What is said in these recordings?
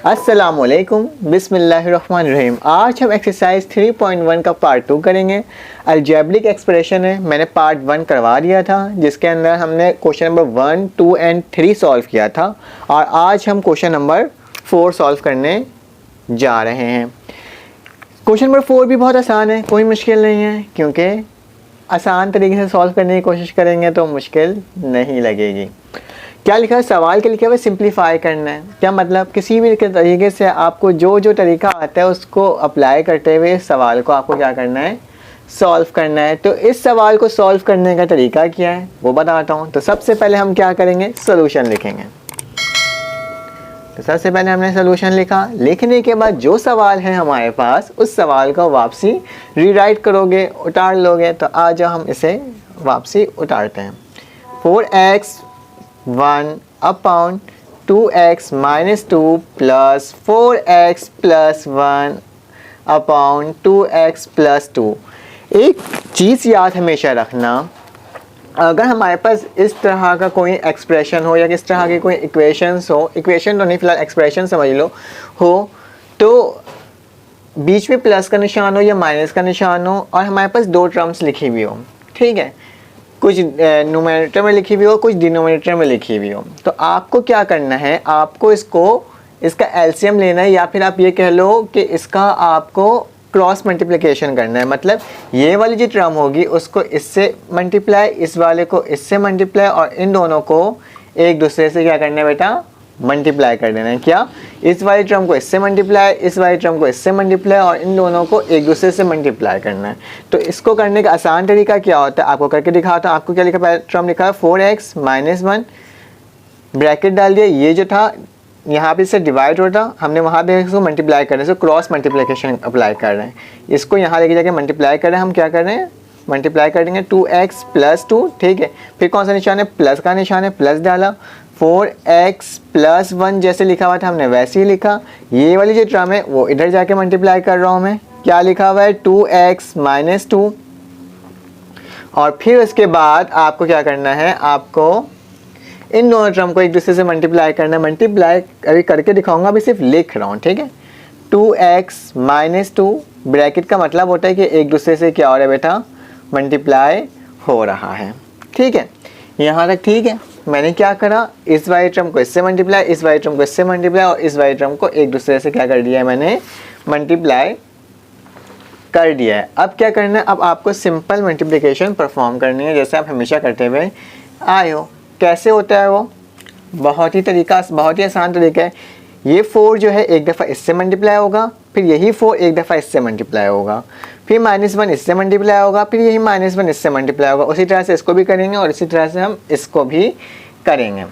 अस्सलामुअलैकुम बिस्मिल्लाहिर्रहमानिर्रहीम। आज हम एक्सरसाइज 3.1 का पार्ट 2 करेंगे। अलजेब्रिक एक्सप्रेशन है, मैंने पार्ट 1 करवा दिया था जिसके अंदर हमने क्वेश्चन नंबर 1, 2 एंड 3 सॉल्व किया था और आज हम क्वेश्चन नंबर 4 सॉल्व करने जा रहे हैं। क्वेश्चन नंबर 4 भी बहुत आसान है, कोई मुश्किल नहीं है, क्योंकि आसान तरीके से सॉल्व करने की कोशिश करेंगे तो मुश्किल नहीं लगेगी। क्या लिखा है सवाल के, लिखा हुआ सिंप्लीफाई करना है। क्या मतलब, किसी भी तरीके से आपको जो तरीका आता है उसको अप्लाई करते हुए इस सवाल को आपको क्या करना है, सॉल्व करना है। तो इस सवाल को सॉल्व करने का तरीका क्या है वो बताता हूँ। तो सबसे पहले हम क्या करेंगे, सोल्यूशन लिखेंगे। तो सबसे पहले हमने सोल्यूशन लिखा, लिखने के बाद जो सवाल है हमारे पास उस सवाल को वापसी रीराइट करोगे, उतार लोगे। तो आज हम इसे वापसी उतारते हैं। 4x1 upon 2x minus 2 plus 4x plus 1 upon 2x plus 2। एक चीज़ याद हमेशा रखना, अगर हमारे पास इस तरह का कोई एक्सप्रेशन हो या किस तरह की कोई इक्वेशंस हो, इक्वेशन तो नहीं फिलहाल एक्सप्रेशन समझ लो, हो तो बीच में प्लस का निशान हो या माइनस का निशान हो और हमारे पास दो टर्म्स लिखी हुई हो, ठीक है, कुछ न्यूमरेटर में लिखी हुई हो, कुछ डिनोमिनेटर में लिखी हुई हो, तो आपको क्या करना है, आपको इसका एलसीएम लेना है या फिर आप ये कह लो कि इसका आपको क्रॉस मल्टीप्लिकेशन करना है। मतलब ये वाली जो टर्म होगी उसको इससे मल्टीप्लाई, इस वाले को इससे मल्टीप्लाई और इन दोनों को एक दूसरे से क्या करना है बेटा, मल्टीप्लाई कर देना है। क्या, इस वाली टर्म को इससे मल्टीप्लाई, इस वाली टर्म को इससे मल्टीप्लाई और इन दोनों को एक दूसरे से मल्टीप्लाई करना है। तो इसको करने का आसान तरीका क्या होता है, आपको करके दिखाता हूँ। आपको क्या लिखा, पहले टर्म लिखा है 4x माइनस 1, ब्रैकेट डाल दिया, ये जो था यहाँ पे इससे डिवाइड होता, हमने वहाँ पे इसको मल्टीप्लाई कर रहे हैं, इसको क्रॉस मल्टीप्लिकेशन अप्लाई कर रहे हैं। इसको यहाँ लेके जाके मल्टीप्लाई कर रहे हैं, हम क्या कर रहे हैं, मल्टीप्लाई कर देंगे 2x प्लस 2, ठीक है। फिर कौन सा निशान है, प्लस का निशान है, प्लस डाला, 4x प्लस 1 जैसे लिखा हुआ था हमने वैसे ही लिखा। ये वाली जो टर्म है वो इधर जाके मल्टीप्लाई कर रहा हूँ मैं, क्या लिखा हुआ है 2x माइनस 2। और फिर उसके बाद आपको क्या करना है, आपको इन दोनों टर्म को एक दूसरे से मल्टीप्लाई करना है। मल्टीप्लाई अभी करके दिखाऊंगा, अभी सिर्फ लिख रहा हूँ, ठीक है। 2x माइनस 2, ब्रैकेट का मतलब होता है कि एक दूसरे से क्या हो रहा है बेटा, मल्टीप्लाई हो रहा है, ठीक है। यहाँ तक ठीक है। मैंने क्या करा, इस वाली टर्म को इससे मल्टीप्लाई, इस वाली टर्म को इससे मल्टीप्लाई और इस वाली टर्म को एक दूसरे से क्या कर दिया है, मैंने मल्टीप्लाई कर दिया है। अब क्या करना है, अब आपको सिंपल मल्टीप्लिकेशन परफॉर्म करनी है जैसे आप हमेशा करते हुए आए हो। कैसे होता है वो, बहुत ही आसान तरीका है। ये 4 जो है एक दफ़ा इससे मल्टीप्लाई होगा, फिर यही 4 एक दफ़ा इससे मल्टीप्लाई होगा, फिर -1 इससे मल्टीप्लाई होगा, फिर यही -1 इससे मल्टीप्लाई होगा। उसी तरह से इसको भी करेंगे और इसी तरह से हम इसको भी करेंगे।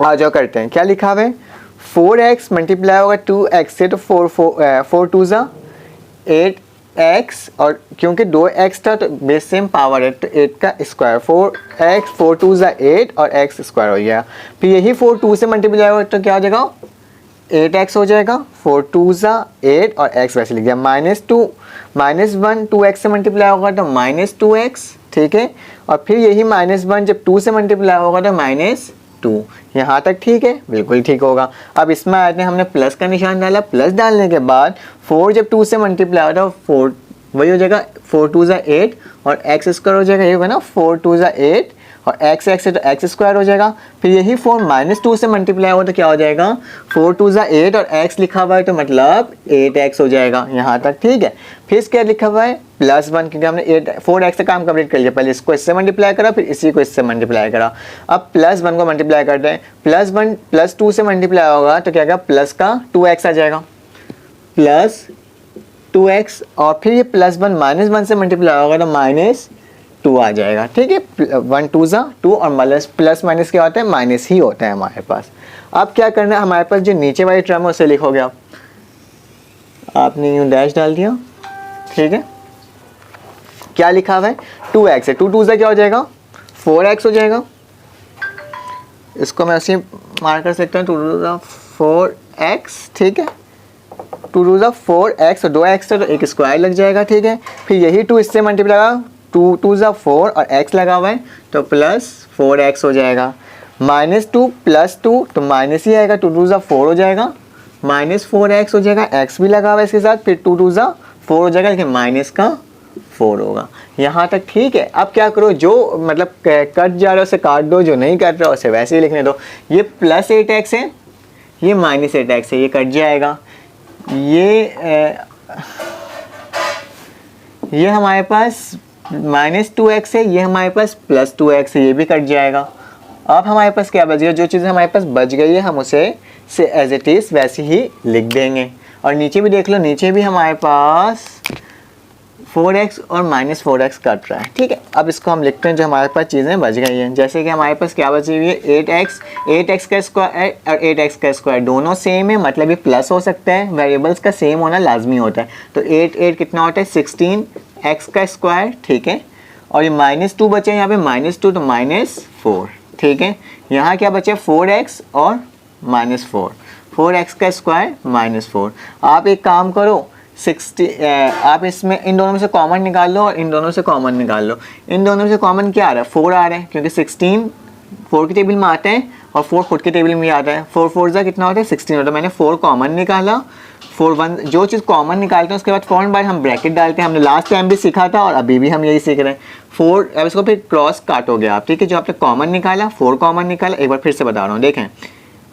आ जाओ करते हैं। क्या लिखा हुआ है, 4x मल्टीप्लाई होगा 2x से, तो 4 2 ज़ा 8x, और क्योंकि 2x था तो बेस सेम पावर है तो 8 का स्क्वायर, 4 2 ज़ा 8 और x स्क्वायर हो गया। फिर यही 4 2 से मल्टीप्लाई होगा तो क्या हो जाएगा, 8x हो जाएगा। 4 2 ज़ा 8 और x वैसे लिख दिया। -1 2x से मल्टीप्लाई होगा तो -2x, ठीक है। और फिर यही -1 जब 2 से मल्टीप्लाई होगा तो -2। यहाँ तक ठीक है, बिल्कुल ठीक होगा। अब इसमें आते हैं, हमने प्लस का निशान डाला, प्लस डालने के बाद 4 जब 2 से मल्टीप्लाई होता है 4 वही हो जाएगा, 4 2 ज़ा 8 और x स्क्वायर हो जाएगा, ये होगा ना 4 2 ज़ा 8 और x है तो x स्क्वायर हो जाएगा। फिर यही 4 -2 से मल्टीप्लाई हो तो क्या हो जाएगा, 4 2 ज़ा 8 और x लिखा हुआ है तो मतलब 8x हो जाएगा। यहाँ तक ठीक है। फिर क्या लिखा हुआ है, +1, क्योंकि हमने 4x से काम कंप्लीट कर लिया, पहले इसको इससे मल्टीप्लाई करा फिर इसी को इससे मल्टीप्लाई करा। अब +1 को मल्टीप्लाई करते हैं, +1 +2 से मल्टीप्लाई होगा तो क्या होगा, प्लस का 2x आ जाएगा, +2x, और फिर ये +1 -1 से मल्टीप्लाई होगा तो -2 आ जाएगा, ठीक है। 1 2 ज़ा 2 और प्लस माइनस क्या होता है, माइनस ही होता है हमारे पास। अब क्या करना है, हमारे पास जो नीचे वाली टर्म है उसे लिखोगे आपने यूँ डैश डाल दिया, ठीक है। क्या लिखा हुआ है, 2x है, 2 2 ज़ा क्या हो जाएगा, 4x हो जाएगा। इसको मैं ऐसे मार कर सकता हूँ, 2 2 ज़ा 4x, ठीक है। 2 2 ज़ा 4x और 2x है तो एक स्क्वायर लग जाएगा, ठीक है। फिर यही 2 इससे मल्टीप्लाई होगा, 2 2 ज़ा 4 और x लगा हुआ है तो +4x हो जाएगा। -2 + 2 तो माइनस ही आएगा, 2 2 ज़ा 4 हो जाएगा, -4x हो जाएगा, x भी लगा हुआ है इसके साथ, फिर 2 2 ज़ा 4 हो जाएगा, लेकिन माइनस का 4 होगा। यहाँ तक ठीक है। अब क्या करो, जो मतलब कट जा रहा है उसे काट दो, जो नहीं कट रहा उसे वैसे ही लिखने दो। ये +8x है, ये -8x है, ये कट जाएगा। ये हमारे पास -2x है, ये हमारे पास +2x है, ये भी कट जाएगा। अब हमारे पास क्या बच गया, जो चीज़ हमारे पास बच गई है हम उसे एज इट इज़ वैसे ही लिख देंगे। और नीचे भी देख लो, नीचे भी हमारे पास 4x और -4x कट रहा है, ठीक है। अब इसको हम लिखते हैं, जो हमारे पास चीज़ें बच गई हैं। जैसे कि हमारे पास क्या बची हुई है, 8x का स्क्वायर और 8x का स्क्वायर दोनों सेम है, मतलब ये प्लस हो सकता है, वेरिएबल्स का सेम होना लाजमी होता है। तो 8 कितना होता है, 16x का स्क्वायर, ठीक है। और ये -2 बचे यहाँ पे, -2 तो -4, ठीक है। यहाँ क्या बचे, 4x और -4, 4x का स्क्वायर -4। आप एक काम करो, 60 आप इसमें इन दोनों में से कॉमन निकाल लो और इन दोनों से कॉमन निकाल लो। इन दोनों में से कॉमन क्या आ रहा है, 4 आ रहा है, क्योंकि 16 4 की टेबल में आता है और 4 खुद की टेबल में आता है। 4 4 कितना होता है, 16 होता है। मैंने 4 कॉमन निकाला, 4 1, जो चीज़ कॉमन निकालते हैं उसके बाद फ़ौरन बाद हम ब्रैकेट डालते हैं। हमने लास्ट टाइम भी सीखा था और अभी भी हम यही सीख रहे हैं। 4, अब इसको फिर क्रॉस काटोगे आप, ठीक है। जो आपने कॉमन निकाला, 4 कॉमन निकाला, एक बार फिर से बता रहा हूँ, देखें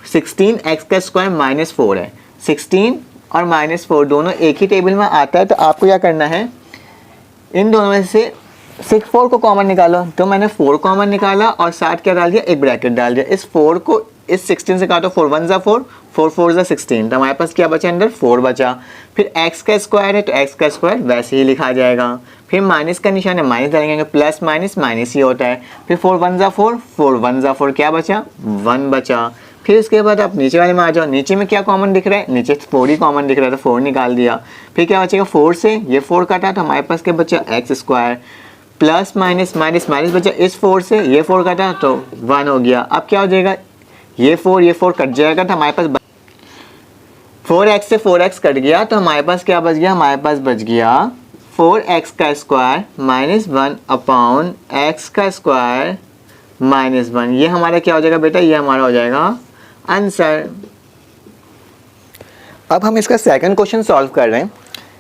16x का स्क्वायर -4 है, 16 और -4 दोनों एक ही टेबल में आता है। तो आपको क्या करना है, इन दोनों में से 4 को कॉमन निकालो। तो मैंने 4 कॉमन निकाला और साथ क्या डाल दिया, एक ब्रैकेट डाल दिया। इस 4 को इस 16 से काटो, 4 1 ज़ा 4, 4 4 ज़ा 16, तो हमारे पास क्या बचा, अंदर 4 बचा। फिर x का स्क्वायर है तो x का स्क्वायर वैसे ही लिखा जाएगा। फिर माइनस का निशान है, माइनस डालेंगे, प्लस माइनस माइनस ही होता है। फिर 4 1 ज़ा 4, 4 1 ज़ा 4, क्या बचा, 1 बचा। फिर इसके बाद आप नीचे वाले में आ जाओ, नीचे में क्या कॉमन दिख रहा है, नीचे 4 ही कॉमन दिख रहा है, तो 4 निकाल दिया। फिर क्या बचेगा, 4 से ये 4 काटा तो हमारे पास क्या बचा, x square, plus minus minus minus बचा, इस 4 से ये 4 काटा तो 1 हो गया। अब क्या हो जाएगा, ये 4 कट जाएगा, तो हमारे पास 4x से 4x कट गया, तो हमारे पास क्या बच गया, हमारे पास बच गया 4x का स्क्वायर -1 अपॉन x का स्क्वायर -1। ये हमारा क्या हो जाएगा बेटा, ये हमारा हो जाएगा आंसर। अब हम इसका सेकंड क्वेश्चन सॉल्व कर रहे हैं।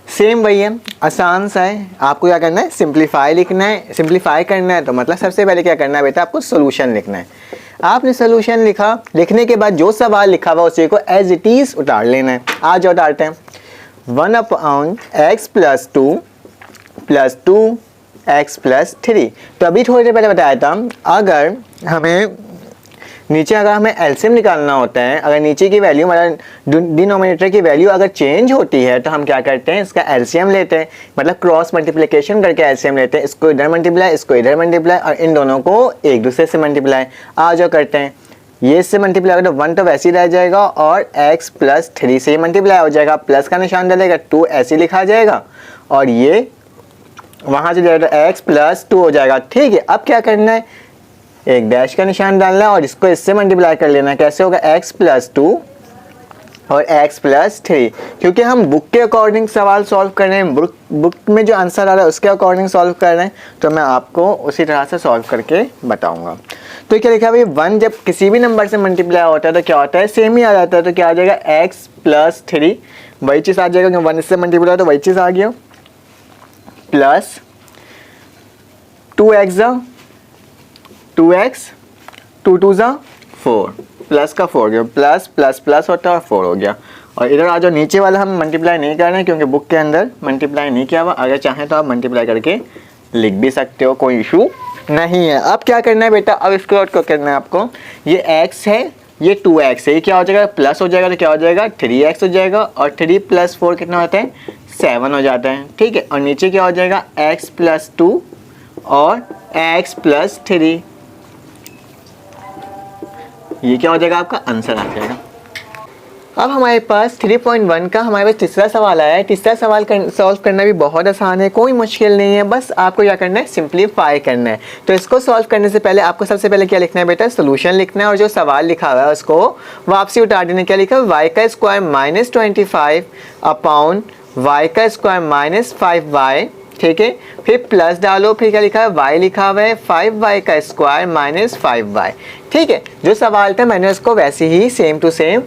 सेम वही है, आसान सा है। आपको क्या करना है, सिंप्लीफाई लिखना है। सिंप्लीफाई करना है तो मतलब सबसे पहले क्या करना है बेटा, आपको सोल्यूशन लिखना है। आपने सोल्यूशन लिखा, लिखने के बाद जो सवाल लिखा हुआ उसी को एज इट इज उतार लेना है। आज उतारते हैं, 1 अपॉन x + 2 + 2x + 3। तो अभी थोड़ी देर पहले बताया था, अगर हमें एलसीएम निकालना होता है, अगर नीचे की वैल्यू मतलब डिनोमिनेटर की वैल्यू अगर चेंज होती है तो हम क्या करते हैं, इसका एलसीएम लेते हैं, मतलब क्रॉस मल्टीप्लिकेशन करके एलसीएम लेते हैं। इसको इधर मल्टीप्लाई, इसको इधर मल्टीप्लाई और इन दोनों को एक दूसरे से मल्टीप्लाई। आ जाओ करते हैं, ये इससे मल्टीप्लाई होगा तो 1 तो वैसे ही रह जाएगा और x + 3 से मल्टीप्लाई हो जाएगा, प्लस का निशान डालेगा, 2 ऐसे लिखा जाएगा और ये वहाँ से जाएगा तो x + 2 हो जाएगा। ठीक है, अब क्या करना है, एक डैश का निशान डालना है और इसको इससे मल्टीप्लाई कर लेना है। कैसे होगा, x + 2 और x + 3। क्योंकि हम बुक के अकॉर्डिंग सवाल सॉल्व कर रहे हैं, बुक में जो आंसर आ रहा है उसके अकॉर्डिंग सॉल्व कर रहे हैं, तो मैं आपको उसी तरह से सॉल्व करके बताऊंगा। तो क्या लिखा है भाई, 1 जब किसी भी नंबर से मल्टीप्लाई होता है तो क्या होता है, सेम ही आ जाता है। तो क्या आ जाएगा, x + 3, वही चीज़ आ जाएगा, क्योंकि 1 इससे मल्टीप्लाई तो वही चीज़ आ गया, प्लस 2x 2x 2 2 4, प्लस का 4 गया, प्लस प्लस प्लस होता है और 4 हो गया। और इधर आ जाओ, नीचे वाला हम मल्टीप्लाई नहीं कर रहे हैं क्योंकि बुक के अंदर मल्टीप्लाई नहीं किया हुआ। अगर चाहें तो आप मल्टीप्लाई करके लिख भी सकते हो, कोई इशू नहीं है। अब क्या करना है बेटा, अब इसको क्या करना है आपको, ये x है, ये 2x है, ये क्या हो जाएगा, प्लस हो जाएगा तो क्या हो जाएगा, 3x हो जाएगा और 3 + 4 कितना होता है, 7 हो जाता है। ठीक है, और नीचे क्या हो जाएगा, x + 2 और x + 3, ये क्या हो जाएगा, आपका आंसर आ जाएगा। अब हमारे पास 3.1 का हमारे पास तीसरा सवाल आया है। तीसरा सवाल सॉल्व करना भी बहुत आसान है, कोई मुश्किल नहीं है, बस आपको क्या करना है, सिंप्लीफाई करना है। तो इसको सॉल्व करने से पहले आपको सबसे पहले क्या लिखना है बेटा, सोल्यूशन लिखना है और जो सवाल लिखा हुआ है उसको वापसी उतार देना। क्या लिखा है, y का स्क्वायर -25 अपॉन y का स्क्वायर -5y। ठीक है, फिर प्लस डालो, फिर क्या लिखा है, y लिखा हुआ है 5y का स्क्वायर -5y। ठीक है, जो सवाल था मैंने उसको वैसे ही सेम टू सेम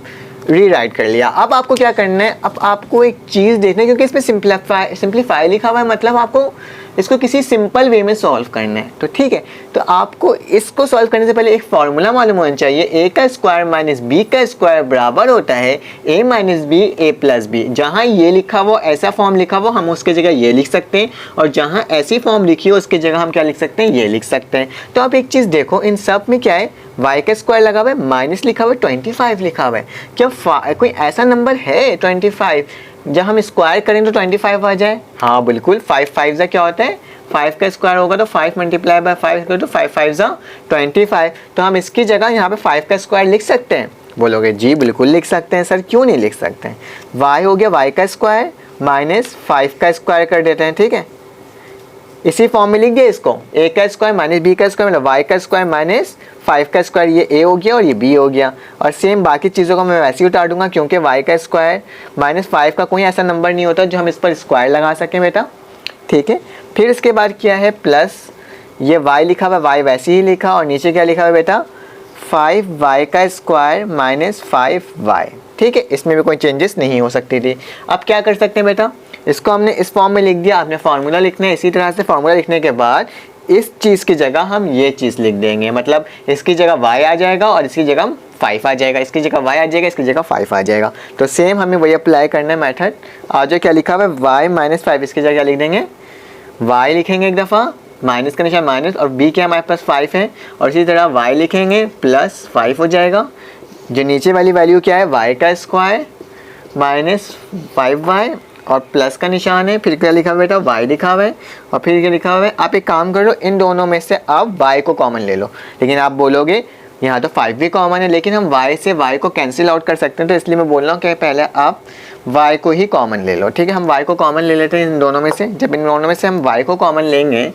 रीराइट कर लिया। अब आपको क्या करना है, अब आपको एक चीज़ देखना है, क्योंकि इसमें सिंप्लीफाई लिखा हुआ है, मतलब आपको इसको किसी सिंपल वे में सॉल्व करना है। तो ठीक है, तो आपको इसको सॉल्व करने से पहले एक फॉर्मूला मालूम होना चाहिए। ए का स्क्वायर माइनस बी का स्क्वायर बराबर होता है ए माइनस बी ए प्लस बी। जहाँ ये लिखा हुआ, ऐसा फॉर्म लिखा हुआ, हम उसकी जगह ये लिख सकते हैं, और जहाँ ऐसी फॉर्म लिखी हो उसकी जगह हम क्या लिख सकते हैं, ये लिख सकते हैं। तो आप एक चीज़ देखो, इन सब में क्या है, y का स्क्वायर लगा हुआ है, माइनस लिखा हुआ है, 25 लिखा हुआ है। क्या कोई ऐसा नंबर है 25 जब हम स्क्वायर करें तो 25 आ जाए? हाँ बिल्कुल, 5 5 क्या होता है, 5 का स्क्वायर होगा तो 5 मल्टीप्लाई बाय 5 तो 5 5 25। तो हम इसकी जगह यहाँ पे 5 का स्क्वायर लिख सकते हैं। बोलोगे जी बिल्कुल लिख सकते हैं सर, क्यों नहीं लिख सकते हैं। y हो गया y का स्क्वायर माइनस 5 का स्क्वायर कर देते हैं, ठीक है, इसी फॉर्म में लिख दिया इसको। ए का स्क्वायर माइनस बी का स्क्वायर मतलब वाई का स्क्वायर माइनस 5 का स्क्वायर, ये ए हो गया और ये बी हो गया। और सेम बाकी चीज़ों को मैं वैसे ही उतार दूंगा, क्योंकि वाई का स्क्वायर माइनस 5 का कोई ऐसा नंबर नहीं होता जो हम इस पर स्क्वायर लगा सकें बेटा, ठीक है। फिर इसके बाद क्या है, प्लस ये वाई लिखा हुआ, वाई वैसे ही लिखा, और नीचे क्या लिखा हुआ बेटा, 5y का स्क्वायर माइनस 5y, ठीक है, इसमें भी कोई चेंजेस नहीं हो सकती थी। अब क्या कर सकते हैं बेटा, इसको हमने इस फॉर्म में लिख दिया, आपने फार्मूला लिखना है। इसी तरह से फार्मूला लिखने के बाद इस चीज़ की जगह हम ये चीज़ लिख देंगे, मतलब इसकी जगह y आ जाएगा और इसकी जगह 5 आ जाएगा, इसकी जगह y आ जाएगा, इसकी जगह 5 आ जाएगा। तो सेम हमें वही अप्लाई करना है मेथड। आज जो क्या लिखा हुआ है y माइनस 5, इसकी जगह क्या लिख देंगे, y लिखेंगे एक दफ़ा, माइनस का निशान माइनस, और b क्या हमारे पास 5 है, और इसी तरह y लिखेंगे प्लस 5 हो जाएगा। जो नीचे वाली वैल्यू क्या है, y का स्क्वायर माइनस 5y और प्लस का निशान है, फिर क्या लिखा हुआ बेटा, y लिखा हुआ है, और फिर क्या लिखा हुआ है। आप एक काम करो, इन दोनों में से आप y को कॉमन ले लो। लेकिन आप बोलोगे यहाँ तो 5 भी कॉमन है, लेकिन हम y से y को कैंसिल आउट कर सकते हैं, तो इसलिए मैं बोल रहा हूँ कि पहले आप y को ही कॉमन ले लो, ठीक है। हम y को कॉमन ले लेते हैं इन दोनों में से। जब इन दोनों में से हम y को कॉमन लेंगे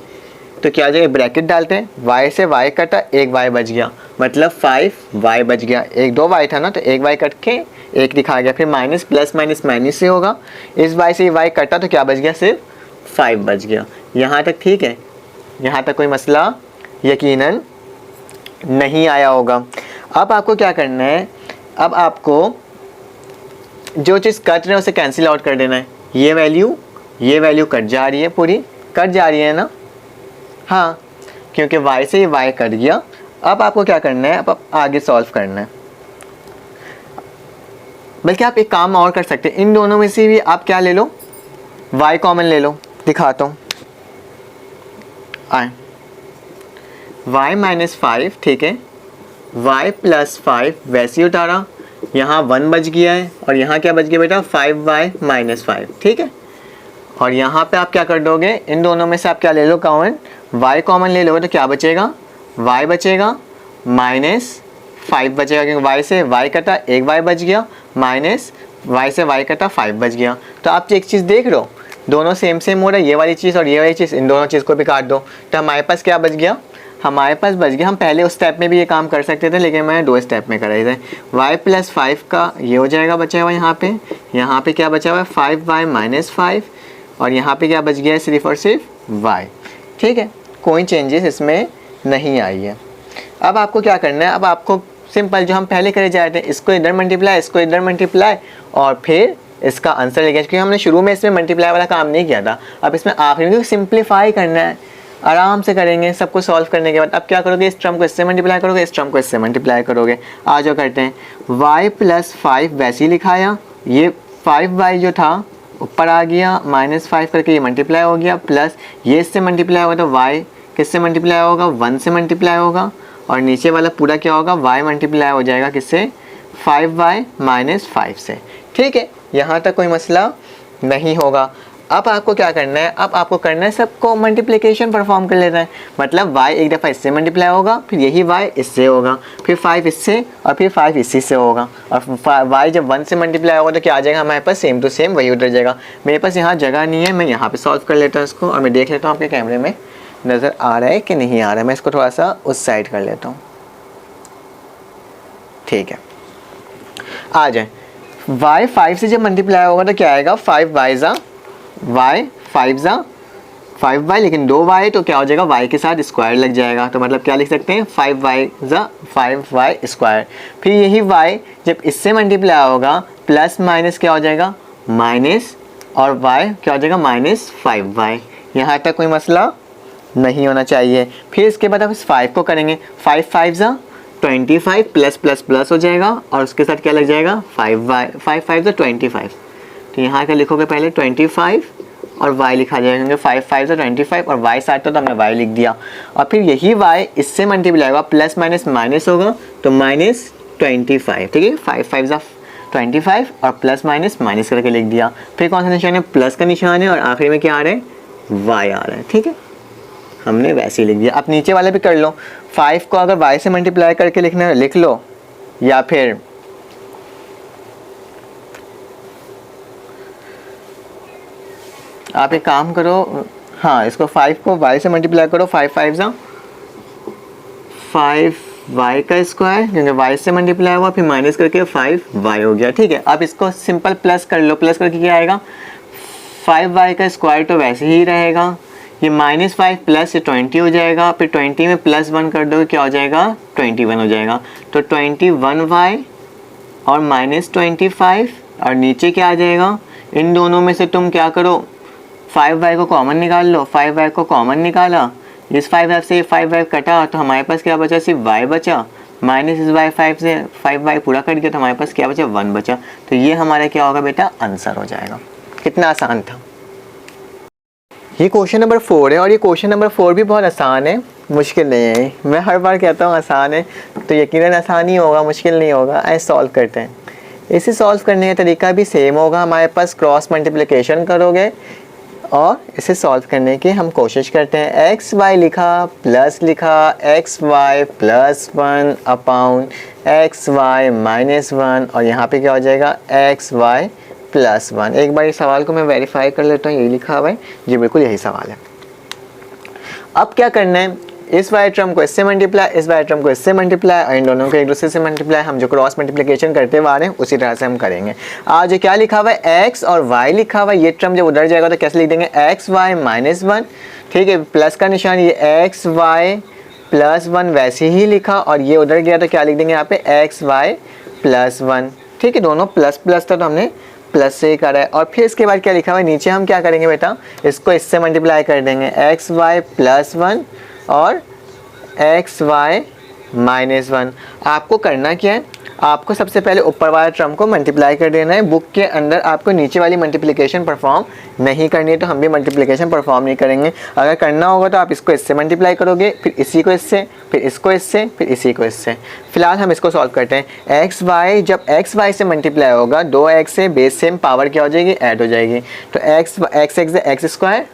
तो क्या हो जाएगा, ब्रैकेट डालते हैं, y से y कटा, एक y बच गया, मतलब 5y बच गया। एक 2y था ना, तो एक y कट के एक दिखा गया, फिर माइनस प्लस माइनस माइनस से होगा, इस y से y कटा तो क्या बच गया, सिर्फ 5 बच गया। यहाँ तक ठीक है, यहाँ तक कोई मसला यकीनन नहीं आया होगा। अब आपको क्या करना है, अब आपको जो चीज़ कट रहे हैं उसे कैंसिल आउट कर देना है। ये वैल्यू कट जा रही है, पूरी कट जा रही है ना, हाँ, क्योंकि y से ये y कट गया। अब आपको क्या करना है, अब आगे सॉल्व करना है। बल्कि आप एक काम और कर सकते हैं, इन दोनों में से भी आप क्या ले लो, y कॉमन ले लो, दिखाता हूँ। आए y माइनस 5, ठीक है, y प्लस 5 वैसे ही उतारा, यहाँ 1 बच गया है, और यहाँ क्या बच गया बेटा, 5y माइनस 5, ठीक है। और यहाँ पे आप क्या कर दोगे, इन दोनों में से आप क्या ले लो कॉमन, y कॉमन ले लोगे तो क्या बचेगा, y बचेगा माइनस 5 बचेगा, क्योंकि y से y कटा, एक y बच गया, माइनस y से y कटा 5 बच गया। तो आप एक चीज़ देख लो, दोनों सेम हो रहा है, ये वाली चीज़ और ये वाली चीज़, इन दोनों चीज़ को भी काट दो, तो हमारे पास क्या बच गया, हमारे पास बच गया। हम पहले उस स्टेप में भी ये काम कर सकते थे, लेकिन मैंने 2 स्टेप में करा है। y प्लस 5 का ये हो जाएगा, बचा हुआ यहाँ पे क्या बचा हुआ है, 5y माइनस 5, और यहाँ पे क्या बच गया है, सिर्फ और सिर्फ y, ठीक है, कोई चेंजेस इसमें नहीं आई है। अब आपको क्या करना है, अब आपको सिंपल जो हम पहले करे जा रहे थे, इसको इधर मल्टीप्लाई, इसको इधर मल्टीप्लाई, और फिर इसका आंसर लेंगे, क्योंकि हमने शुरू में इसमें मल्टीप्लाई वाला काम नहीं किया था। अब इसमें आखिर में सिंप्लीफाई करना है, आराम से करेंगे सबको सॉल्व करने के बाद। अब क्या करोगे, इस टर्म को इससे मल्टीप्लाई करोगे, इस टर्म को इससे मल्टीप्लाई करोगे। आज जो करते हैं, y प्लस 5 वैसे ही लिखाया, ये 5y जो था ऊपर आ गया, माइनस 5 करके ये मल्टीप्लाई हो गया, प्लस ये इससे मल्टीप्लाई होगा तो y किससे मल्टीप्लाई होगा, 1 से मल्टीप्लाई होगा, और नीचे वाला पूरा क्या होगा, y मल्टीप्लाई हो जाएगा किससे, 5y माइनस 5 से, ठीक है। यहाँ तक कोई मसला नहीं होगा। अब आपको क्या करना है, अब आपको करना है सबको मल्टीप्लिकेशन परफॉर्म कर लेना है, मतलब y एक दफ़ा इससे मल्टीप्लाई होगा, फिर यही y इससे होगा, फिर 5 इससे, और फिर 5 इसी से होगा, और y जब 1 से मल्टीप्लाई होगा तो क्या आ जाएगा हमारे पास, सेम टू सेम वही उतर जाएगा। मेरे पास यहाँ जगह नहीं है, मैं यहाँ पे सॉल्व कर लेता हूँ इसको, और मैं देख लेता हूँ आपके कैमरे में नज़र आ रहा है कि नहीं आ रहा है। मैं इसको थोड़ा सा उस साइड कर लेता हूँ, ठीक है। आ जाए, y 5 से जब मल्टीप्लाई होगा तो क्या आएगा, 5 5 ज़ा 5y, लेकिन 2y तो क्या हो जाएगा, y के साथ स्क्वायर लग जाएगा, तो मतलब क्या लिख सकते हैं 5y स्क्वायर। फिर यही y जब इससे मल्टीप्लाई होगा प्लस माइनस क्या हो जाएगा माइनस, और y क्या हो जाएगा -5y। यहाँ तक कोई मसला नहीं होना चाहिए। फिर इसके बाद आप इस 5 को करेंगे, 5 5 25 प्लस प्लस प्लस हो जाएगा और उसके साथ क्या लग जाएगा 5y, 5 5 25। तो यहाँ क्या लिखोगे पहले 25 और y लिखा जाएगा, क्योंकि 5 5 25 और y साथ तो हमने y लिख दिया। और फिर यही y इससे मल्टीप्लाई होगा, प्लस माइनस माइनस होगा तो -25, ठीक है। 5 5 25 और प्लस माइनस माइनस करके लिख दिया। फिर कौन सा निशान है, प्लस का निशान है और आखिरी में क्या आ रहा है y आ रहा है, ठीक है। हमने वैसे ही लिख दिया। अब नीचे वाले भी कर लो, 5 को अगर y से मल्टीप्लाई करके लिखना है लिख लो, या फिर आप एक काम करो, हाँ इसको 5 को y से मल्टीप्लाई करो, 5 5 5y का स्क्वायर, क्योंकि y से मल्टीप्लाई हुआ फिर माइनस करके 5y हो गया, ठीक है। अब इसको सिंपल प्लस कर लो, प्लस करके क्या आएगा 5y का स्क्वायर तो वैसे ही रहेगा, ये -5 प्लस 20 हो जाएगा, फिर 20 में प्लस 1 कर दो क्या हो जाएगा 21 हो जाएगा, तो 21y और -25 और नीचे क्या आ जाएगा, इन दोनों में से तुम क्या करो 5y को कॉमन निकाल लो, 5y को कॉमन निकाला, इस 5y से 5y कटा तो हमारे पास क्या बचा, सिर्फ y बचा, माइनस इस y 5 से 5y पूरा कट गया तो हमारे पास क्या बचा 1 बचा। तो ये हमारा क्या होगा बेटा आंसर हो जाएगा। कितना आसान था। ये क्वेश्चन नंबर 4 है और ये क्वेश्चन नंबर 4 भी बहुत आसान है, मुश्किल नहीं है। मैं हर बार कहता हूँ आसान है तो यकीनन आसान ही होगा, मुश्किल नहीं होगा। ऐसे सॉल्व करते हैं। इसे सॉल्व करने का तरीका भी सेम होगा, हमारे पास क्रॉस मल्टीप्लिकेशन करोगे और इसे सॉल्व करने की हम कोशिश करते हैं। एक्स वाई लिखा प्लस लिखा, X Y plus 1 upon X Y -1 और यहाँ पे क्या हो जाएगा एक्स वाई प्लस 1। एक बार इस सवाल को मैं वेरीफाई कर लेता हूँ, यही लिखा हुआ है जी, बिल्कुल यही सवाल है। अब क्या करना है, इस वाई टर्म को इससे मल्टीप्लाई, इस वाई टर्म को इससे मल्टीप्लाई और इन दोनों को एक दूसरे से मल्टीप्लाई, हम जो क्रॉस मल्टीप्लिकेशन करते हुए आ रहे हैं उसी तरह से हम करेंगे। आज क्या लिखा हुआ है एक्स और वाई लिखा हुआ है, ये टर्म जब उधर जाएगा तो कैसे लिख देंगे एक्स वाई -1, ठीक है। प्लस का निशान, ये एक्स वाई प्लस 1 वैसे ही लिखा और ये उधर गया तो क्या लिख देंगे यहाँ पे एक्स वाई प्लस 1, ठीक है। दोनों प्लस प्लस था तो हमने प्लस से ही करा है। और फिर इसके बाद क्या लिखा हुआ है नीचे, हम क्या करेंगे बेटा, इसको इससे मल्टीप्लाई कर देंगे, एक्स वाई प्लस 1 और एक्स वाई -1। आपको करना क्या है, आपको सबसे पहले ऊपर वाले टर्म को मल्टीप्लाई कर देना है। बुक के अंदर आपको नीचे वाली मल्टीप्लिकेशन परफॉर्म नहीं करनी है, तो हम भी मल्टीप्लिकेशन परफॉर्म नहीं करेंगे। अगर करना होगा तो आप इसको इससे मल्टीप्लाई करोगे, फिर इसी को इससे, फिर इसको इससे, फिर इसी को इससे। फिलहाल हम इसको सॉल्व करते हैं। एक्स वाई, जब एक्स वाई से मल्टीप्लाई होगा 2x से बेस सेम पावर क्या हो जाएगी ऐड हो जाएगी, तो एक्स स्क्वायर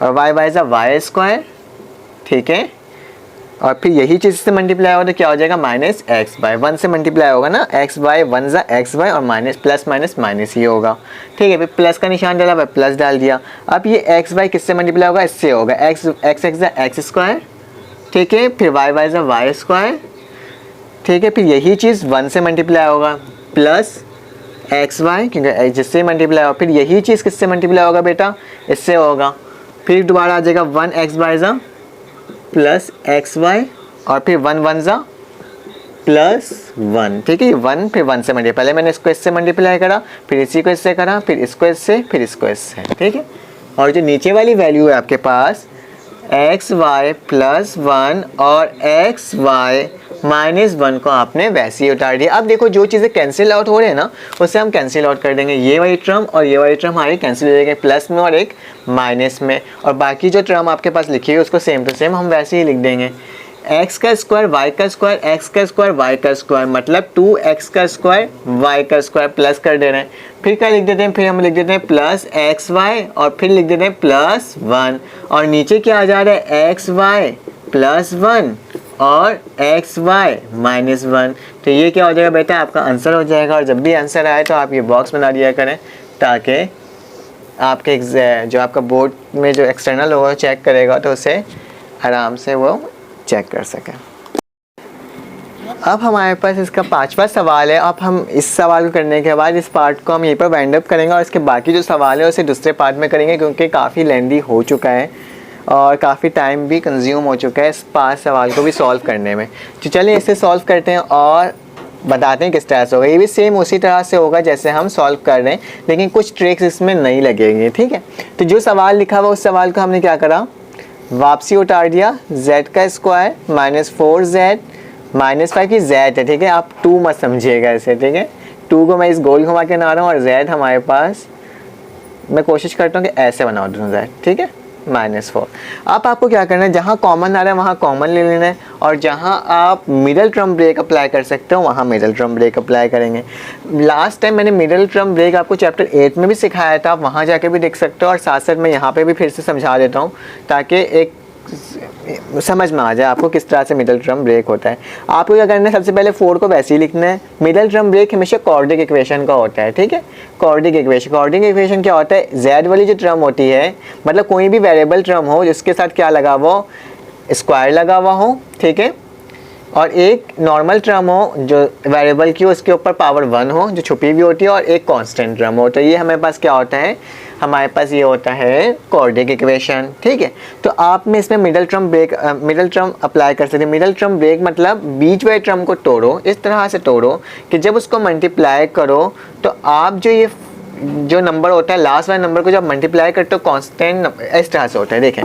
और वाई वाई स्क्वायर, ठीक है। और फिर यही चीज़ से मल्टीप्लाई होगा तो क्या हो जाएगा -x/1 से मल्टीप्लाई होगा ना, x/1 x/, और माइनस प्लस माइनस माइनस ही होगा, ठीक है। फिर प्लस का निशान डाला, प्लस डाल दिया। अब ये x/y किससे मल्टीप्लाई होगा, इससे होगा x स्क्वायर, ठीक है। फिर y स्क्वायर, ठीक है। फिर यही चीज़ 1 से मल्टीप्लाई होगा प्लस xy, क्योंकि जिससे मल्टीप्लाई होगा। फिर यही चीज़ किससे मल्टीप्लाई होगा बेटा, इससे होगा। फिर दोबारा आ जाएगा 1x/y प्लस xy और फिर 1 1 प्लस 1, ठीक है। 1 फिर 1 से मल्टीप्लाई, पहले मैंने इसको इससे मल्टीप्लाई करा, फिर इसी को इससे करा, फिर इसको इससे, फिर इसको इससे, ठीक है। और जो नीचे वाली वैल्यू है आपके पास xy प्लस 1 और xy -1 को आपने वैसे ही उतार दिया। अब देखो जो चीज़ें कैंसिल आउट हो रहे हैं ना, उससे हम कैंसिल आउट कर देंगे। ये वाली टर्म और ये वाली टर्म हमारी कैंसिल हो जाएगी, प्लस में और एक माइनस में। और बाकी जो टर्म आपके पास लिखी है उसको सेम टू सेम हम वैसे ही लिख देंगे। एक्स का स्क्वायर वाई का स्क्वायर, एक्स का स्क्वायर वाई का स्क्वायर, मतलब 2x का स्क्वायर वाई का स्क्वायर प्लस कर दे रहे हैं। फिर क्या लिख देते हैं, फिर हम लिख देते हैं प्लस xy और फिर लिख देते हैं प्लस 1 और नीचे क्या आ जा रहा है xy प्लस 1 और xy -1। तो ये क्या हो जाएगा बेटा, आपका आंसर हो जाएगा। और जब भी आंसर आए तो आप ये बॉक्स बना दिया करें, ताकि आपके जो आपका बोर्ड में जो एक्सटर्नल होगा चेक करेगा तो उसे आराम से वो चेक कर सकें। अब हमारे पास इसका 5वां सवाल है। अब हम इस सवाल को करने के बाद इस पार्ट को हम यहीं पर वाइंड अप करेंगे और इसके बाकी जो सवाल है उसे दूसरे पार्ट में करेंगे, क्योंकि काफ़ी लेंदी हो चुका है और काफ़ी टाइम भी कंज्यूम हो चुका है इस 5 सवाल को भी सॉल्व करने में। तो चलिए इसे सॉल्व करते हैं और बताते हैं किस तरह से होगा। ये भी सेम उसी तरह से होगा जैसे हम सॉल्व कर रहे हैं, लेकिन कुछ ट्रिक्स इसमें नहीं लगेंगी, ठीक है। तो जो सवाल लिखा हुआ उस सवाल को हमने क्या करा, वापसी उतार दिया, z का स्क्वायर माइनस 4z माइनस 5 की z है, ठीक है। आप 2 मत समझिएगा इसे, ठीक है। 2 को मैं इस गोल घुमा के बना रहा हूँ और z हमारे पास मैं कोशिश करता हूँ कि ऐसे बना दूँ z, ठीक है, -4। अब आपको क्या करना है, जहाँ कॉमन आ रहा है वहाँ कॉमन ले लेना है और जहाँ आप मिडल टर्म ब्रेक अप्लाई कर सकते हो वहाँ मिडल टर्म ब्रेक अप्लाई करेंगे। लास्ट टाइम मैंने मिडल टर्म ब्रेक आपको चैप्टर 8 में भी सिखाया था, आप वहाँ जाके भी देख सकते हो और साथ साथ मैं यहाँ पे भी फिर से समझा देता हूँ ताकि एक समझ में आ जाए आपको किस तरह से मिडल टर्म ब्रेक होता है। आपको क्या करना है, सबसे पहले 4 को वैसे ही लिखना है। मिडल टर्म ब्रेक हमेशा क्वाड्रेटिक इक्वेशन का होता है, ठीक है। क्वाड्रेटिक इक्वेशन क्या होता है, z वाली जो टर्म होती है, मतलब कोई भी वेरिएबल टर्म हो जिसके साथ क्या लगा हुआ हो, स्क्वायर लगा हुआ हो, ठीक है, और एक नॉर्मल टर्म हो जो वेरिएबल की उसके ऊपर पावर 1 हो जो छुपी हुई होती है, और एक कांस्टेंट टर्म हो। तो ये हमारे पास क्या होता है, हमारे पास ये होता है क्वाड्रेटिक इक्वेशन, ठीक है। तो आप में इसमें मिडल टर्म अप्लाई कर सकते हैं। मिडल टर्म ब्रेक मतलब बीच वाले टर्म को तोड़ो, इस तरह से तोड़ो कि जब उसको मल्टीप्लाई करो तो आप जो नंबर होता है लास्ट वाले नंबर को जब मल्टीप्लाई करते हो कांस्टेंट इस तरह से होता है। देखें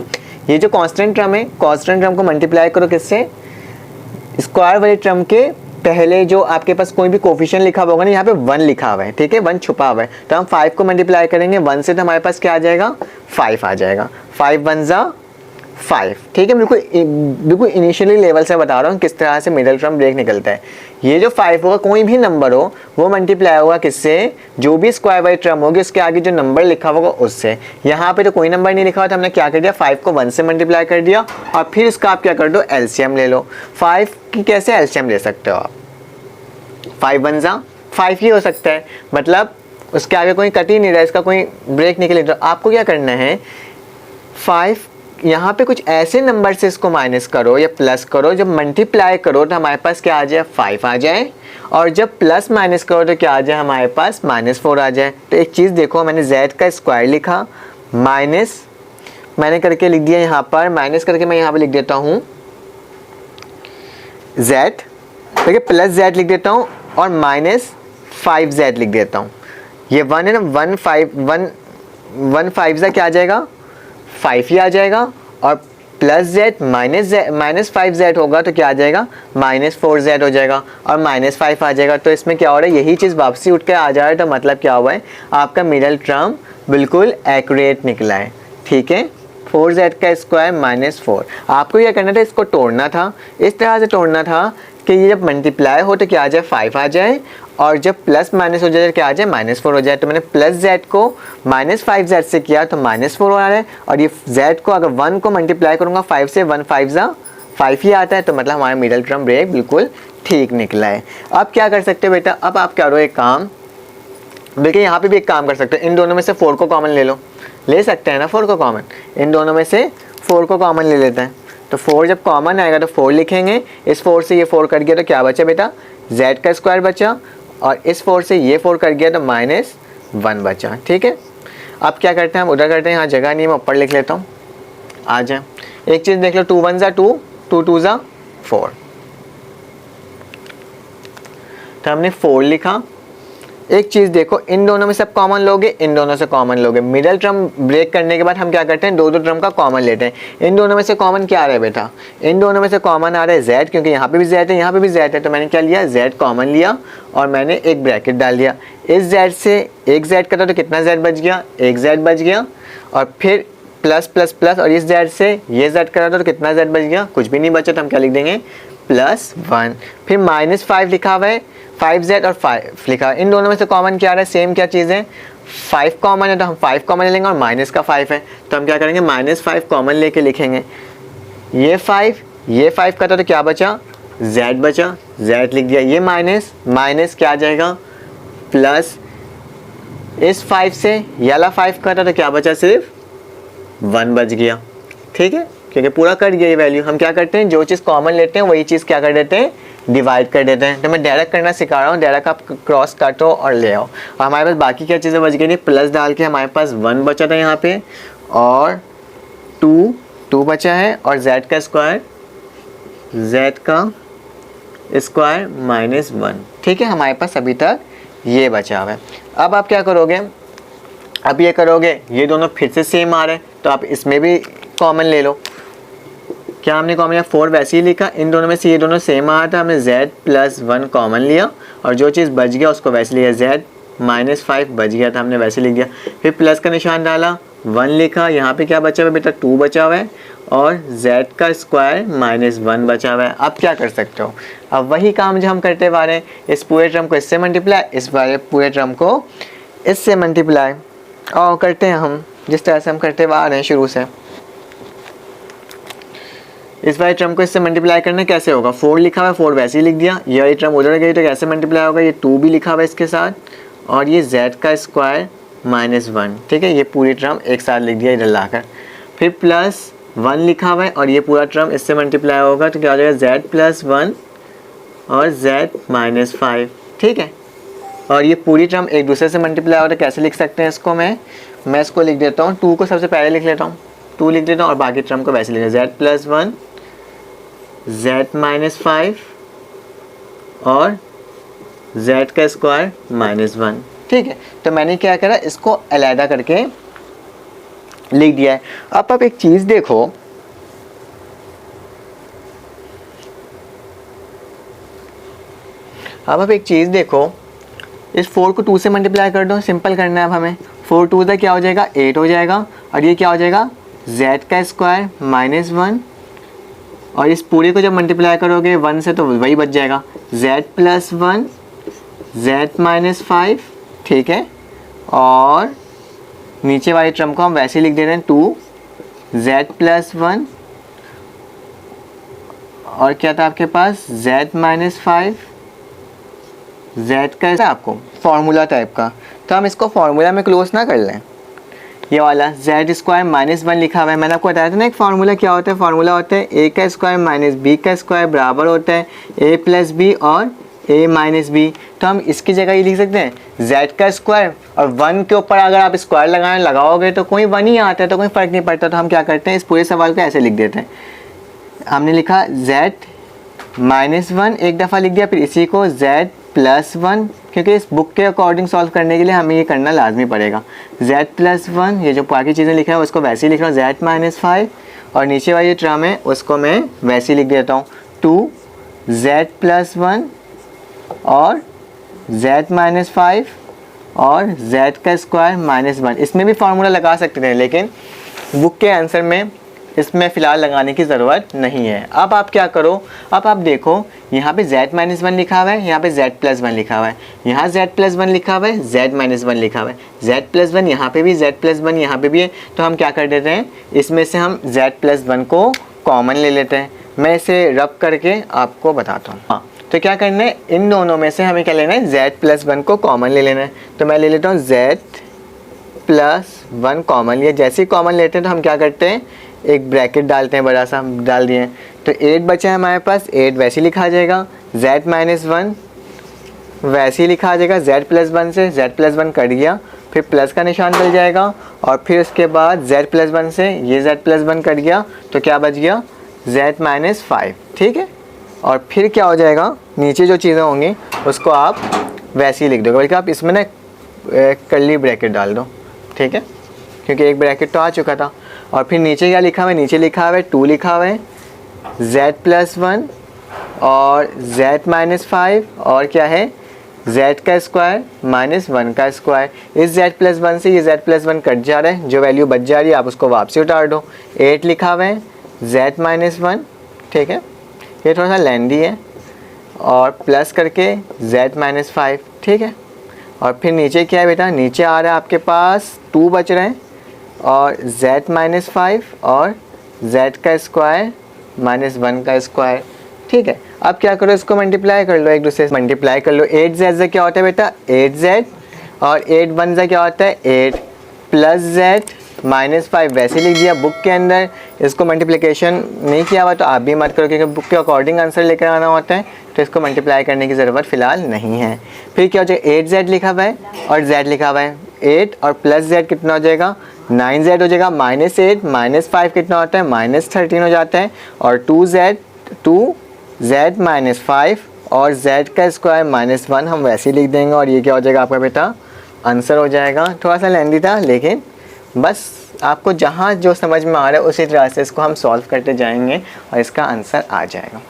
ये जो कांस्टेंट टर्म है, कांस्टेंट टर्म को मल्टीप्लाई करो किससे, स्क्वायर वाले टर्म के पहले जो आपके पास कोई भी कोफिशिएंट लिखा होगा ना, यहाँ पे 1 लिखा हुआ है, ठीक है, 1 छुपा हुआ है, तो हम 5 को मल्टीप्लाई करेंगे 1 से, तो हमारे पास क्या आ जाएगा, 5 आ जाएगा। 5 1 जा 5, ठीक है। बिल्कुल इनिशियली लेवल से बता रहा हूँ किस तरह से मिडल टर्म ब्रेक निकलता है। ये जो 5 होगा, कोई भी नंबर हो वो मल्टीप्लाई होगा किससे, जो भी स्क्वायर वाली टर्म होगी उसके आगे जो नंबर लिखा होगा उससे। यहाँ पे तो कोई नंबर नहीं लिखा हुआ, तो हमने क्या कर दिया, 5 को 1 से मल्टीप्लाई कर दिया और फिर इसका आप क्या कर दो, एलसीएम ले लो। 5 की कैसे एलसीएम ले सकते हो आप, 5 1 जा 5 ही हो सकता है, मतलब उसके आगे कोई कट ही नहीं रहा, इसका कोई ब्रेक निकले। तो आपको क्या करना है, 5 यहाँ पे कुछ ऐसे नंबर से इसको माइनस करो या प्लस करो, जब मल्टीप्लाई करो तो हमारे पास क्या आ जाए, 5 आ जाए, और जब प्लस माइनस करो तो क्या आ जाए, हमारे पास -4 आ जाए। तो एक चीज़ देखो, मैंने z का स्क्वायर लिखा, माइनस मैंने करके लिख दिया यहाँ पर, माइनस करके मैं यहाँ पे लिख देता हूँ z, ठीक है, प्लस z लिख देता हूँ और -5z लिख देता हूँ। ये 1 है ना, 1 5 ज़ा क्या आ जाएगा, 5 ही आ जाएगा, और प्लस z माइनस 5z होगा तो क्या आ जाएगा, -4z हो जाएगा और -5 आ जाएगा। तो इसमें क्या हो रहा है, यही चीज़ वापसी उठ के आ जा रहा है, तो मतलब क्या हुआ है, आपका मिडल टर्म बिल्कुल एक्यूरेट निकला है, ठीक है। 4z का स्क्वायर -4, आपको क्या करना था, इसको तोड़ना था, इस तरह से तोड़ना था कि ये जब मल्टीप्लाई हो तो क्या आ जाए, 5 आ जाए, और जब प्लस माइनस हो जाए क्या आ जाए, -4 हो जाए। तो मैंने प्लस z को -5z से किया तो -4 आ रहा है, और ये z को अगर 1 को मल्टीप्लाई करूँगा 5 से, 1 5 जा 5 ही आता है, तो मतलब हमारा मिडल टर्म ब्रेक बिल्कुल ठीक निकला है। अब क्या कर सकते हो बेटा, अब आप क्या करो, एक काम देखिए, यहाँ पे भी एक काम कर सकते हो, इन दोनों में से 4 को कॉमन ले लो, ले सकते हैं ना 4 को कॉमन, इन दोनों में से 4 को कॉमन ले लेते हैं। तो 4 जब कॉमन आएगा तो 4 लिखेंगे, इस 4 से ये 4 कट गया तो क्या बचा बेटा, z का स्क्वायर बचा, और इस 4 से ये 4 कट गया तो -1 बचा, ठीक है। अब क्या करते हैं, हम उधर करते हैं, यहाँ जगह नहीं, मैं ऊपर लिख लेता हूँ, आ जाए। एक चीज़ देख लो, 2 1 जा 2, 2 2 जा 4, तो हमने 4 लिखा। एक चीज़ देखो, इन दोनों में सब कॉमन लोगे, इन दोनों से कॉमन लोगे। मिडल टर्म ब्रेक करने के बाद हम क्या करते हैं, दो टर्म का कॉमन लेते हैं। इन दोनों में से कॉमन क्या आ रहा है बेटा, इन दोनों में से कॉमन आ रहा है z, क्योंकि यहाँ पे भी z है, यहाँ पे भी z है, तो मैंने क्या लिया, z कॉमन लिया और मैंने एक ब्रैकेट डाल दिया। इस z से एक z कटा तो कितना z बच गया, एक z बच गया, और फिर प्लस प्लस प्लस, और इस z से ये z कटा तो कितना z बच गया, कुछ भी नहीं बचा, तो हम क्या लिख देंगे, +1। फिर -5 लिखा हुआ है, 5z और 5 लिखा है, इन दोनों में से कॉमन क्या आ रहा है, सेम क्या चीज़ है, 5 कॉमन है, तो हम 5 कॉमन ले लेंगे, और माइनस का 5 है तो हम क्या करेंगे, -5 कॉमन लेके लिखेंगे। ये 5 का तो क्या बचा, z बचा, z लिख दिया, ये माइनस क्या आ जाएगा, प्लस, इस 5 से ये वाला 5 का तो क्या बचा, सिर्फ 1 बच गया, ठीक है, क्योंकि पूरा कट गया ये वैल्यू। हम क्या करते हैं, जो चीज़ कॉमन लेते हैं वही चीज़ क्या कर देते हैं, डिवाइड कर देते हैं। तो मैं डायरेक्ट करना सिखा रहा हूँ, डायरेक्ट आप क्रॉस काटो और ले आओ। और हमारे पास बाकी क्या चीज़ें बच गई, प्लस डाल के हमारे पास 1 बचा था यहाँ पे, और 2 बचा है, और z का स्क्वायर -1, ठीक है। हमारे पास अभी तक ये बचा हुआ है। अब आप क्या करोगे, अब ये करोगे, ये दोनों फिर से सेम आ रहे हैं तो आप इसमें भी कॉमन ले लो। क्या हमने कॉमन लिया, 4 वैसे ही लिखा, इन दोनों में से ये दोनों सेम आ रहा था, हमने z+1 कॉमन लिया और जो चीज़ बच गया उसको वैसे लिया, z-5 बच गया था, हमने वैसे लिख दिया। फिर प्लस का निशान डाला, 1 लिखा, यहाँ पे क्या बचा हुआ है बेटा, 2 बचा हुआ है, और z का स्क्वायर -1 बचा हुआ है। अब क्या कर सकते हो, अब वही काम जो हम करते आ रहे हैं, इस पूरे टर्म को इससे मल्टीप्लाई, इस वाले पूरे टर्म को इससे मल्टीप्लाई, और करते हैं हम जिस तरह से हम करते आ रहे हैं शुरू से। इस वाले टर्म को इससे मल्टीप्लाई करना कैसे होगा, 4 लिखा हुआ है, 4 वैसे ही लिख दिया, ये टर्म उधर गई तो कैसे मल्टीप्लाई होगा, ये 2 भी लिखा हुआ है इसके साथ, और ये z का स्क्वायर -1, ठीक है। ये पूरी टर्म एक साथ लिख दिया इधर लाकर। फिर +1 लिखा हुआ है और ये पूरा टर्म इससे मल्टीप्लाई होगा तो क्या हो जाएगा, z+1 और z-5, ठीक है। और ये पूरी टर्म एक दूसरे से मल्टीप्लाई हो रहा है, कैसे लिख सकते हैं इसको, मैं इसको लिख देता हूँ, 2 को सबसे पहले लिख लेता हूँ, 2 लिख देता हूँ, और बाकी टर्म को वैसे लिख z+1 z-5 और z का स्क्वायर -1, ठीक है। तो मैंने क्या करा, इसको अलग करके लिख दिया है। अब आप एक चीज़ देखो, अब आप एक चीज़ देखो, इस 4 को 2 से मल्टीप्लाई कर दो, सिंपल करना है अब हमें। 4 2 क्या हो जाएगा, 8 हो जाएगा, और ये क्या हो जाएगा, z का स्क्वायर -1, और इस पूरे को जब मल्टीप्लाई करोगे 1 से तो वही बच जाएगा, z+1 z-5, ठीक है। और नीचे वाली टर्म को हम वैसे ही लिख दे रहे हैं, 2z+1, और क्या था आपके पास, z-5, z का आपको फॉर्मूला टाइप का, तो हम इसको फॉर्मूला में क्लोज ना कर लें। ये वाला z स्क्वायर -1 लिखा हुआ है, मैंने आपको बताया था ना एक फार्मूला क्या होता है, फार्मूला होता है a का स्क्वायर -b का स्क्वायर बराबर होता है a + b और a - b। तो हम इसकी जगह ये लिख सकते हैं z का स्क्वायर, और 1 के ऊपर अगर आप स्क्वायर लगाओगे तो कोई 1 ही आता है, तो कोई फ़र्क नहीं पड़ता। तो हम क्या करते हैं, इस पूरे सवाल को ऐसे लिख देते हैं, हमने लिखा z-1 एक दफ़ा लिख दिया, फिर इसी को z+1, क्योंकि इस बुक के अकॉर्डिंग सॉल्व करने के लिए हमें ये करना लाजमी पड़ेगा, z+1, ये जो बाकी चीज़ें लिखा है उसको वैसे ही लिख रहा हूँ, z-5, और नीचे वाली टर्म है उसको मैं वैसे ही लिख देता हूँ, 2z+1 और z-5 और z का स्क्वायर -1। इसमें भी फार्मूला लगा सकते थे, लेकिन बुक के आंसर में इसमें फ़िलहाल लगाने की ज़रूरत नहीं है। अब आप क्या करो, अब आप देखो यहाँ पे z-1 लिखा हुआ है, यहाँ पे z+1 लिखा हुआ है, यहाँ z+1 लिखा हुआ है, z-1 लिखा हुआ है, z+1 यहाँ पे भी, z+1 यहाँ पे भी है। तो हम क्या कर देते हैं, इसमें से हम z+1 को कॉमन ले लेते हैं। मैं इसे रब करके आपको बताता हूँ। हाँ, तो क्या करना है, इन दोनों में से हमें क्या लेना है, z+1 को कॉमन ले लेना है। तो मैं ले लेता हूँ z+1 कॉमन लिया। जैसे ही कॉमन लेते हैं तो हम क्या करते हैं, एक ब्रैकेट डालते हैं, बड़ा सा डाल दिए। तो 8 बचा है हमारे पास, 8 वैसे ही लिखा आ जाएगा, z-1 वैसे ही लिखा आ जाएगा, z+1 से z+1 कट गया, फिर प्लस का निशान डल जाएगा, और फिर उसके बाद z+1 से ये z+1 कट गया, तो क्या बच गया, z-5, ठीक है। और फिर क्या हो जाएगा, नीचे जो चीज़ें होंगी उसको आप वैसे ही लिख दोगे, बल्कि आप इसमें ना कर्ली ब्रैकेट डाल दो, ठीक है, क्योंकि एक ब्रैकेट तो आ चुका था। और फिर नीचे क्या लिखा हुआ है, नीचे लिखा हुआ है 2 लिखा हुआ है, z+1 और z-5, और क्या है, z का स्क्वायर -1 का स्क्वायर। इस z+1 से ये z+1 कट जा रहा है, जो वैल्यू बच जा रही है आप उसको वापसी उतार दो। 8 लिखा हुआ है, z-1, ठीक है, ये थोड़ा सा लेंदी है, और प्लस करके z-5, ठीक है। और फिर नीचे क्या है बेटा, नीचे आ रहा है आपके पास 2 बच रहे हैं, और z-5 और z का स्क्वायर -1 का स्क्वायर, ठीक है। अब क्या करो, इसको मल्टीप्लाई कर लो, एक दूसरे से मल्टीप्लाई कर लो। 8z से क्या होता है बेटा, 8z, और 8 1 से क्या होता है, 8 + z -5 वैसे लिख दिया बुक के अंदर, इसको मल्टीप्लिकेशन नहीं किया हुआ तो आप भी मत करो क्योंकि बुक के अकॉर्डिंग आंसर लेकर आना होता है, तो इसको मल्टीप्लाई करने की ज़रूरत फ़िलहाल नहीं है। फिर क्या हो जाएगा, 8z लिखा हुआ है और z लिखा हुआ है, 8 और प्लस z कितना हो जाएगा, 9z हो जाएगा, -8 -5 कितना होता है, -13 हो जाता है, और 2z 5 और z का स्क्वायर -1 हम वैसे ही लिख देंगे, और ये क्या हो जाएगा आपका बेटा आंसर हो जाएगा। थोड़ा सा लेंदी था लेकिन बस आपको जहाँ जो समझ में आ रहा है उसी तरह से इसको हम सॉल्व करते जाएंगे और इसका आंसर आ जाएगा।